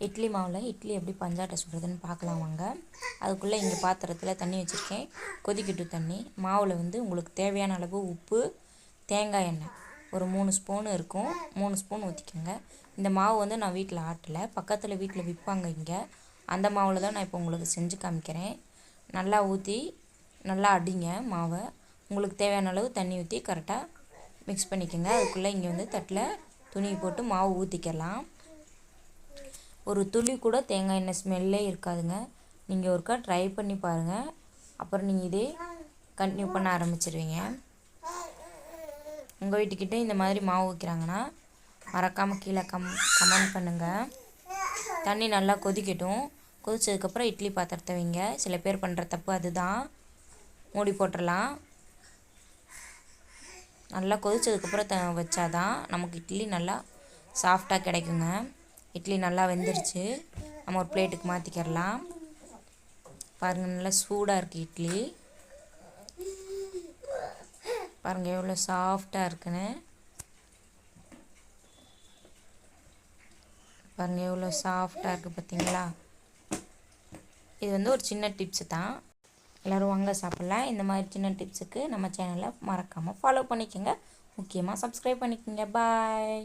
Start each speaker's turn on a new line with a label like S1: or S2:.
S1: இட்லி மாவில் இட்லி எப்படி பஞ்சாட்டை சுடுறதுன்னு பார்க்கலாம் வாங்க. அதுக்குள்ளே இங்கே பாத்திரத்தில் தண்ணி வச்சுருக்கேன், கொதிக்கட்டும் தண்ணி. மாவில் வந்து உங்களுக்கு தேவையான அளவு உப்பு, தேங்காய் எண்ணெய் ஒரு 3 ஸ்பூன் இருக்கும், 3 ஸ்பூன் ஊற்றிக்கோங்க. இந்த மாவு வந்து நான் வீட்டில் ஆட்டலை, பக்கத்தில் வீட்டில் விற்பாங்க இங்கே. அந்த மாவில் தான் நான் இப்போ உங்களுக்கு செஞ்சு காமிக்கிறேன். நல்லா ஊற்றி நல்லா அடிங்க மாவை. உங்களுக்கு தேவையான அளவு தண்ணி ஊற்றி கரெக்டாக மிக்ஸ் பண்ணிக்கோங்க. அதுக்குள்ளே இங்கே வந்து தட்டில் துணி போட்டு மாவு ஊற்றிக்கலாம். ஒரு துளி கூட தேங்காய் எண்ணெய் ஸ்மெல்லே இருக்காதுங்க. நீங்கள் ஒருக்கா ட்ரை பண்ணி பாருங்கள், அப்புறம் நீங்கள் இதே கண்டினியூ பண்ண ஆரம்பிச்சிருவீங்க. உங்கள் வீட்டுக்கிட்ட இந்த மாதிரி மாவு வைக்கிறாங்கன்னா மறக்காமல் கீழே கமெண்ட் பண்ணுங்கள். தண்ணி நல்லா கொதிக்கட்டும். கொதிச்சதுக்கப்புறம் இட்லி பாத்திரத்தை வைங்க. சில பேர் பண்ணுற தப்பு அதுதான், மூடி போட்டுடலாம். நல்லா கொதிச்சதுக்கப்புறம் வச்சாதான் நமக்கு இட்லி நல்லா சாஃப்டாக கிடைக்குங்க. இட்லி நல்லா வெந்துருச்சு, நம்ம ஒரு பிளேட்டுக்கு மாற்றிக்கிடலாம். பாருங்கள், நல்லா சூடாக இருக்குது இட்லி. பாருங்கள் எவ்வளோ சாஃப்டாக இருக்குன்னு. பாருங்கள் எவ்வளோ சாஃப்டாக இருக்குது பார்த்தீங்களா. இது வந்து ஒரு சின்ன டிப்ஸு தான், எல்லோரும் வாங்க சாப்பிட்லாம். இந்த மாதிரி சின்ன டிப்ஸுக்கு நம்ம சேனலை மறக்காமல் ஃபாலோ பண்ணிக்கோங்க. முக்கியமாக சப்ஸ்கிரைப் பண்ணிக்கோங்க. பாய்.